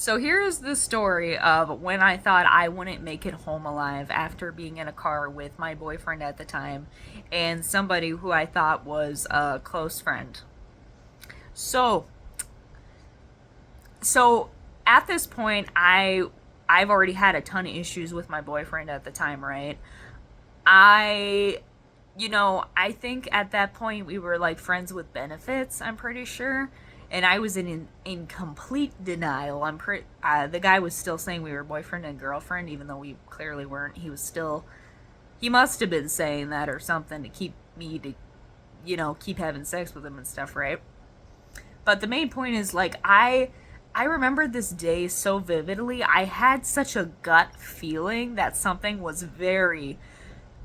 So here is the story of when I thought I wouldn't make it home alive after being in a car with my boyfriend at the time and somebody who I thought was a close friend. So, so at this point I've already had a ton of issues with my boyfriend at the time, right? I I think at that point we were like friends with benefits, I'm pretty sure. And I was in complete denial. The guy was still saying we were boyfriend and girlfriend, even though we clearly weren't. He must have been saying that or something to keep me to, keep having sex with him and stuff, right? But the main point is, like, I remember this day so vividly. I had such a gut feeling that something was very,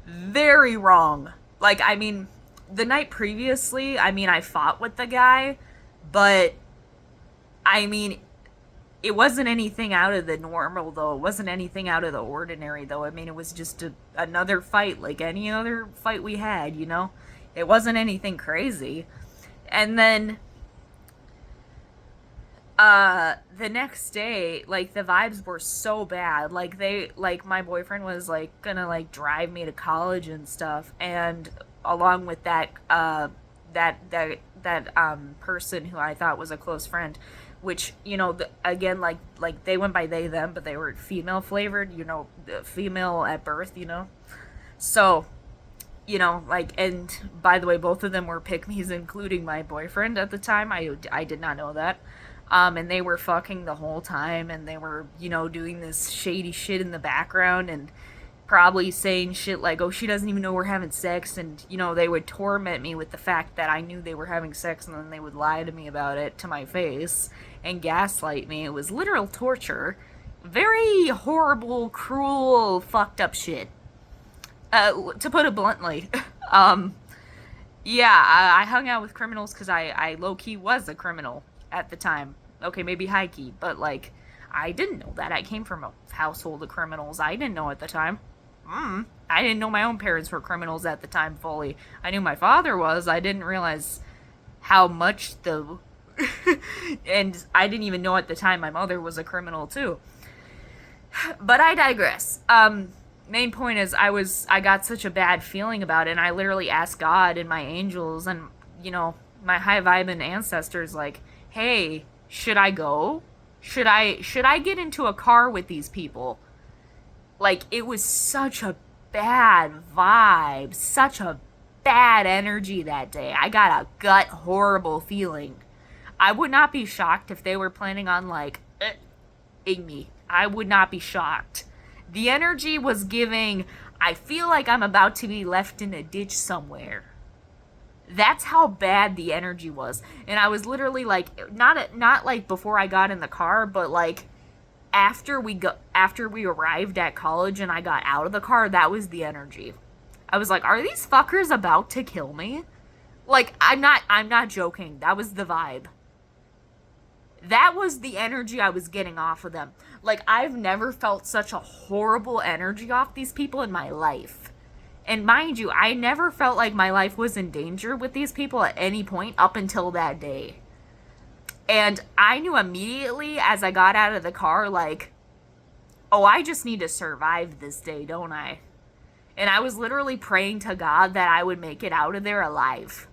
very wrong. Like, I mean, the night previously, I mean, I fought with the guy, but I mean, it wasn't anything out of the normal, though. It wasn't anything out of the ordinary, though. I mean, it was just another fight like any other fight we had. It wasn't anything crazy. And then the next day, like, the vibes were so bad. Like, my boyfriend was like gonna like drive me to college and stuff, and along with that person who I thought was a close friend, which, again, like they went by they them, but they were female flavored, female at birth. So, like, and by the way, both of them were pick me's, including my boyfriend at the time. I did not know that. And they were fucking the whole time, and they were, doing this shady shit in the background, and probably saying shit like, oh, she doesn't even know we're having sex, and, they would torment me with the fact that I knew they were having sex, and then they would lie to me about it to my face, and gaslight me. It was literal torture. Very horrible, cruel, fucked up shit. To put it bluntly. Yeah, I hung out with criminals because I low-key was a criminal at the time. Okay, maybe high-key, but, like, I didn't know that. I came from a household of criminals. I didn't know at the time. I didn't know my own parents were criminals at the time fully. I knew my father was. I didn't realize how much the... and I didn't even know at the time my mother was a criminal, too. But I digress. Main point is I got such a bad feeling about it, and I literally asked God and my angels and, my high vibing ancestors, like, hey, should I go? Should I get into a car with these people? Like, it was such a bad vibe, such a bad energy that day. I got a gut horrible feeling. I would not be shocked if they were planning on, like, ing me. I would not be shocked. The energy was giving, I feel like I'm about to be left in a ditch somewhere. That's how bad the energy was. And I was literally like, not like before I got in the car, but like after we arrived at college and I got out of the car, that was the energy. I was like, are these fuckers about to kill me? Like, I'm not joking. That was the vibe. That was the energy I was getting off of them. Like, I've never felt such a horrible energy off these people in my life. And mind you, I never felt like my life was in danger with these people at any point up until that day. And I knew immediately as I got out of the car, like, oh, I just need to survive this day, don't I? And I was literally praying to God that I would make it out of there alive.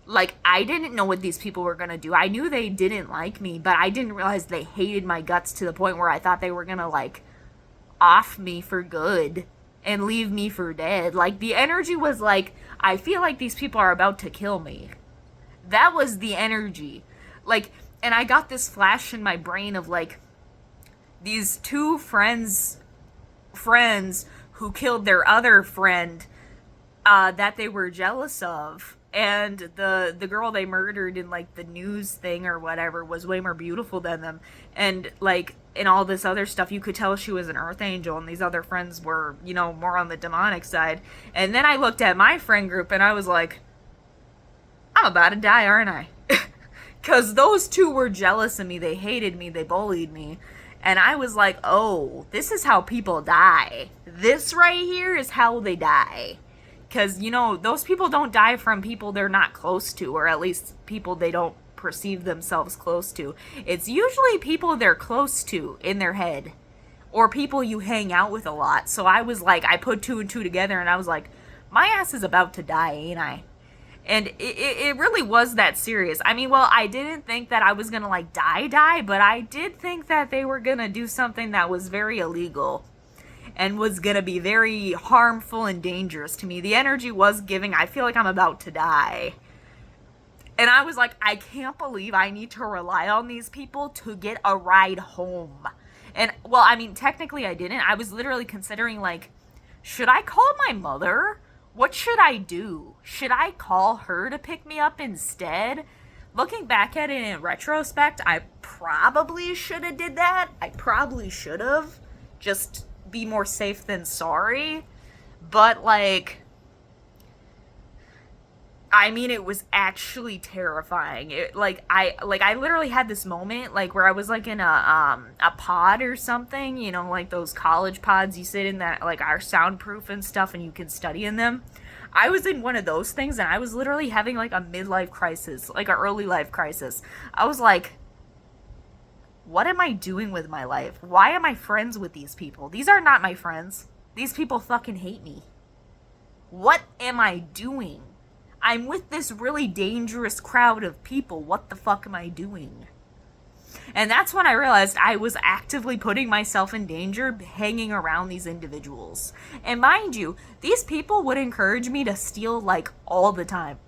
Like, I didn't know what these people were gonna do. I knew they didn't like me, but I didn't realize they hated my guts to the point where I thought they were gonna, like, off me for good and leave me for dead. Like, the energy was like, I feel like these people are about to kill me. That was the energy. Like, and I got this flash in my brain of, like, these two friends who killed their other friend that they were jealous of. And the girl they murdered in, like, the news thing or whatever was way more beautiful than them. And, like, in all this other stuff, you could tell she was an earth angel, and these other friends were, more on the demonic side. And then I looked at my friend group, and I was like, I'm about to die, aren't I? Because those two were jealous of me, they hated me, they bullied me. And I was like, oh, this is how people die. This right here is how they die. Because, those people don't die from people they're not close to, or at least people they don't perceive themselves close to. It's usually people they're close to in their head, or people you hang out with a lot. So I was like, I put two and two together and I was like, my ass is about to die, ain't I? And it really was that serious. I mean, well, I didn't think that I was gonna like die, but I did think that they were gonna do something that was very illegal and was gonna be very harmful and dangerous to me. The energy was giving, I feel like I'm about to die. And I was like, I can't believe I need to rely on these people to get a ride home. And, well, I mean, technically I didn't. I was literally considering, like, should I call my mother? What should I do? Should I call her to pick me up instead? Looking back at it in retrospect, I probably should have did that. I probably should have. Just be more safe than sorry. But, like, I mean, it was actually terrifying. I literally had this moment, like, where I was, like, in a pod or something, you know, like those college pods you sit in that, like, are soundproof and stuff and you can study in them. I was in one of those things and I was literally having, like, a midlife crisis, like, an early life crisis. I was like, what am I doing with my life? Why am I friends with these people? These are not my friends. These people fucking hate me. What am I doing? I'm with this really dangerous crowd of people. What the fuck am I doing? And that's when I realized I was actively putting myself in danger hanging around these individuals. And mind you, these people would encourage me to steal, like, all the time.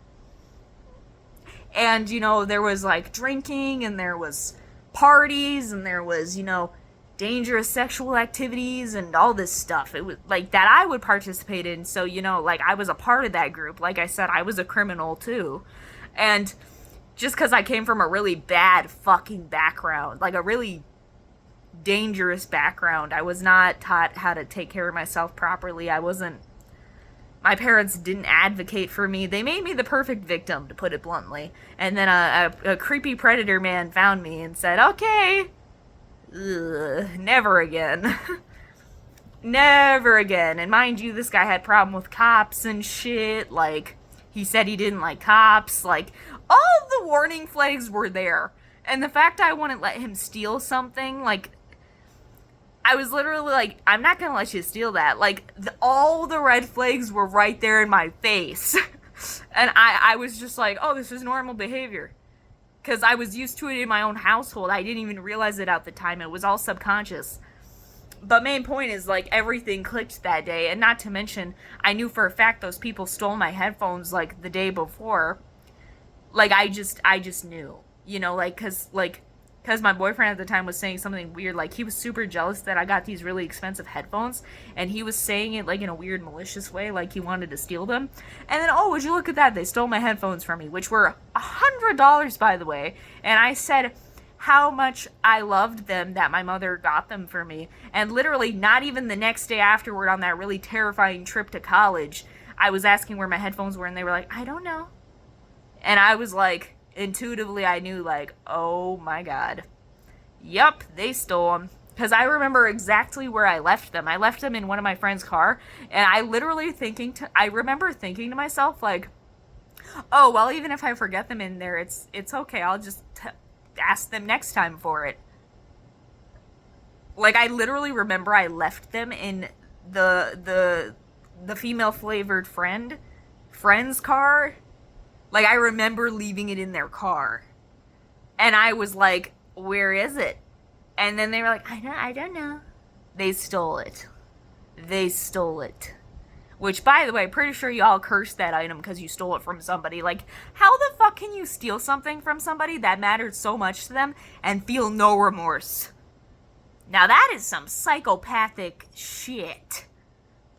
And, you know, there was, like, drinking, and there was parties, and there was, you know, dangerous sexual activities and all this stuff. It was like that I would participate in. So, you know, like, I was a part of that group. Like I said, I was a criminal too. And just because I came from a really bad fucking background, like a really dangerous background, I was not taught how to take care of myself properly. My parents didn't advocate for me. They made me the perfect victim, to put it bluntly. And then a creepy predator man found me and said, okay, never again. Never again. And mind you, this guy had problem with cops and shit. Like, he said he didn't like cops. Like, all the warning flags were there. And the fact I wouldn't let him steal something, like, I was literally like, I'm not gonna let you steal that. Like, all the red flags were right there in my face. And I was just like, oh, this is normal behavior. Because I was used to it in my own household. I didn't even realize it at the time. It was all subconscious. But main point is, like, everything clicked that day. And not to mention, I knew for a fact those people stole my headphones, like, the day before. Like, I just knew. You know, like, because my boyfriend at the time was saying something weird. Like, he was super jealous that I got these really expensive headphones. And he was saying it, like, in a weird, malicious way. Like, he wanted to steal them. And then, oh, would you look at that? They stole my headphones from me. Which were $100, by the way. And I said how much I loved them that my mother got them for me. And literally, not even the next day afterward on that really terrifying trip to college, I was asking where my headphones were. And they were like, I don't know. And I was like, intuitively I knew, like, oh my god, yep, they stole them. Because I remember exactly where I left them. I left them in one of my friend's car, and I remember thinking to myself, like, oh, well, even if I forget them in there, it's okay, I'll just ask them next time for it. Like, I literally remember I left them in the female flavored friend's car. Like, I remember leaving it in their car. And I was like, where is it? And then they were like, I don't know. They stole it. Which, by the way, pretty sure y'all cursed that item because you stole it from somebody. Like, how the fuck can you steal something from somebody that mattered so much to them and feel no remorse? Now, that is some psychopathic shit.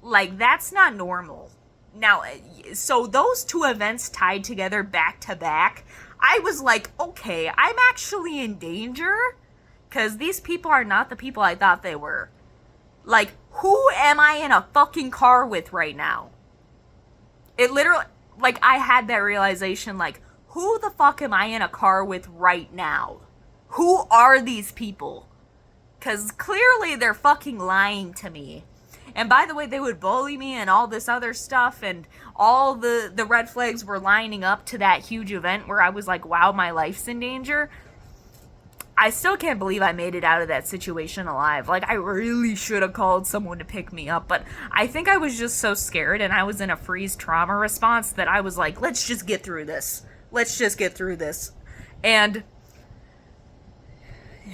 Like, that's not normal. Now, so those two events tied together back to back, I was like, okay, I'm actually in danger, because these people are not the people I thought they were. Like, who am I in a fucking car with right now? It literally, like, I had that realization, like, who the fuck am I in a car with right now? Who are these people? Because clearly they're fucking lying to me. And by the way, they would bully me and all this other stuff, and all the red flags were lining up to that huge event where I was like, wow, my life's in danger. I still can't believe I made it out of that situation alive. Like, I really should have called someone to pick me up, but I think I was just so scared and I was in a freeze trauma response that I was like, let's just get through this. Let's just get through this. And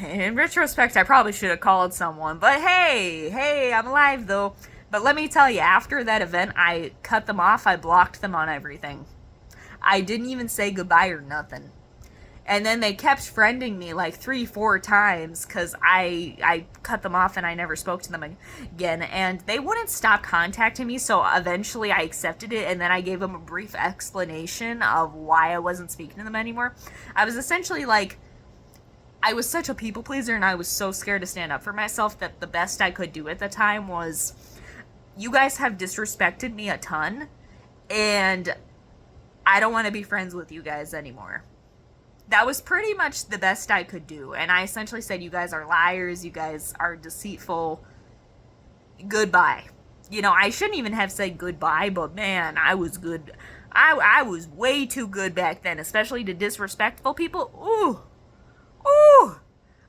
in retrospect, I probably should have called someone, but hey, I'm alive though. But let me tell you, after that event, I cut them off, I blocked them on everything. I didn't even say goodbye or nothing. And then they kept friending me like 3-4 times because I cut them off and I never spoke to them again. And they wouldn't stop contacting me, so eventually I accepted it, and then I gave them a brief explanation of why I wasn't speaking to them anymore. I was essentially like, I was such a people pleaser and I was so scared to stand up for myself that the best I could do at the time was, you guys have disrespected me a ton, and I don't want to be friends with you guys anymore. That was pretty much the best I could do. And I essentially said, you guys are liars, you guys are deceitful, goodbye. You know, I shouldn't even have said goodbye, but man, I was good. I was way too good back then, especially to disrespectful people. Ooh.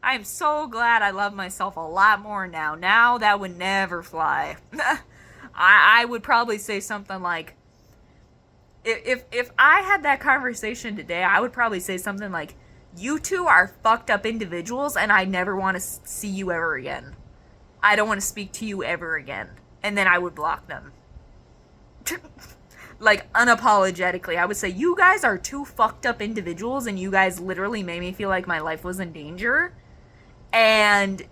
I'm so glad I love myself a lot more now. Now that would never fly. I would probably say something like, if I had that conversation today, I would probably say something like, you two are fucked up individuals and I never want to see you ever again. I don't want to speak to you ever again. And then I would block them. Like, unapologetically. I would say, you guys are two fucked up individuals and you guys literally made me feel like my life was in danger. And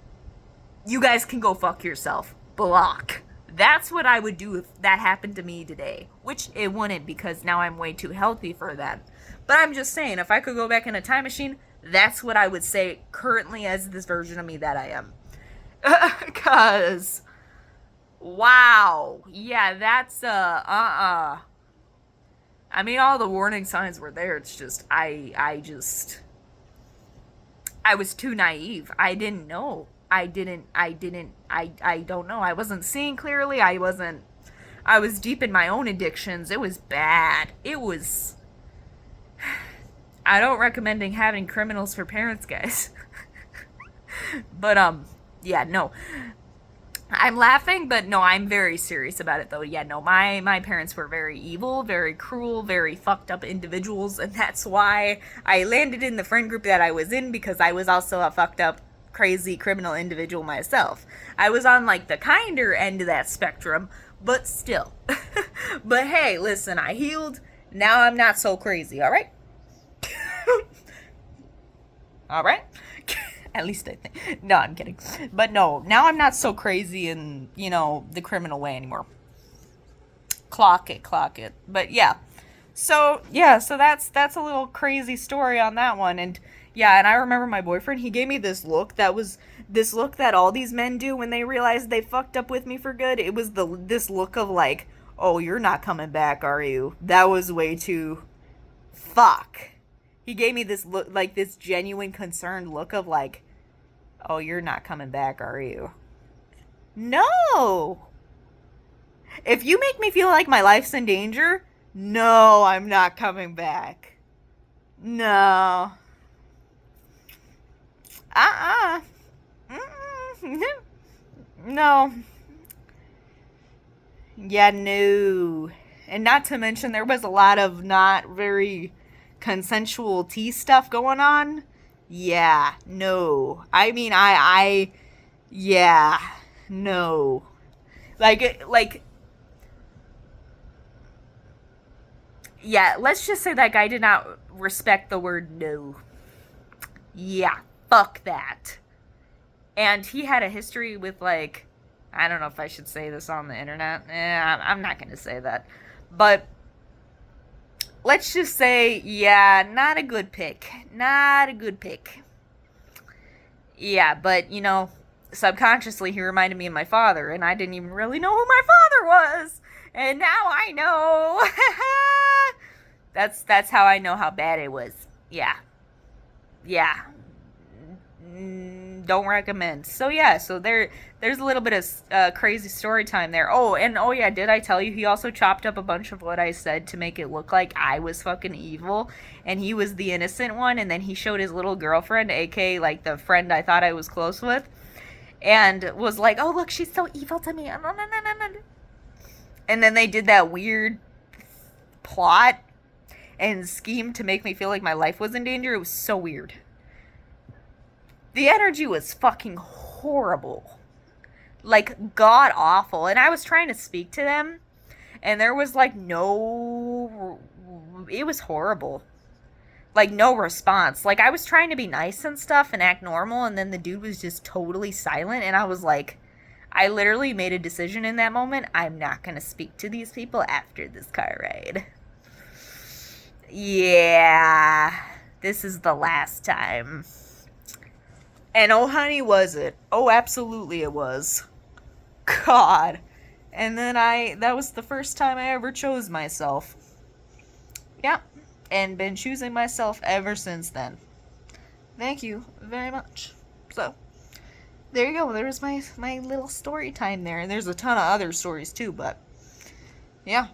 you guys can go fuck yourself. Block. That's what I would do if that happened to me today. Which it wouldn't, because now I'm way too healthy for that. But I'm just saying, if I could go back in a time machine, that's what I would say currently as this version of me that I am. Cause, wow. Yeah, that's, I mean, all the warning signs were there. It's just, I was too naive. I didn't know. I don't know. I wasn't seeing clearly. I was deep in my own addictions. It was bad. I don't recommend having criminals for parents, guys. But, yeah, no. I'm laughing, but no, I'm very serious about it, though. Yeah, no, my parents were very evil, very cruel, very fucked up individuals, and that's why I landed in the friend group that I was in, because I was also a fucked up, crazy criminal individual myself. I was on like the kinder end of that spectrum, but still. But hey, listen, I healed. Now I'm not so crazy, alright? Alright? At least I think. No, I'm kidding. But no, now I'm not so crazy in, the criminal way anymore. Clock it. But yeah. So that's a little crazy story on that one. And yeah, and I remember my boyfriend, he gave me this look that all these men do when they realize they fucked up with me for good. It was this look of like, oh, you're not coming back, are you? That was way too fuck. He gave me this look, like this genuine concerned look of like, oh, you're not coming back, are you? No. If you make me feel like my life's in danger, no, I'm not coming back. No. No. Yeah, no. And not to mention, there was a lot of not very consensual tea stuff going on. Yeah, no. I mean, yeah, no. Yeah, let's just say that guy did not respect the word no. Yeah, fuck that. And he had a history with, like, I don't know if I should say this on the internet. I'm not going to say that. But let's just say, yeah, not a good pick. Not a good pick. Yeah, but, subconsciously he reminded me of my father, and I didn't even really know who my father was. And now I know. That's how I know how bad it was. Yeah. don't recommend. So yeah, so there's a little bit of crazy story time there. Oh, and oh yeah, did I tell you he also chopped up a bunch of what I said to make it look like I was fucking evil and he was the innocent one, and then he showed his little girlfriend, aka like the friend I thought I was close with, and was like, "Oh, look, she's so evil to me." And then they did that weird plot and scheme to make me feel like my life was in danger. It was so weird. The energy was fucking horrible. Like, god awful. And I was trying to speak to them, and there was like no. It was horrible. Like, no response. Like, I was trying to be nice and stuff and act normal, and then the dude was just totally silent, and I was like, I literally made a decision in that moment. I'm not gonna speak to these people after this car ride. Yeah, this is the last time. And oh, honey, was it? Oh, absolutely it was. God. And then that was the first time I ever chose myself. Yep. And been choosing myself ever since then. Thank you very much. So, there you go. There's my little story time there. And there's a ton of other stories too, but yeah.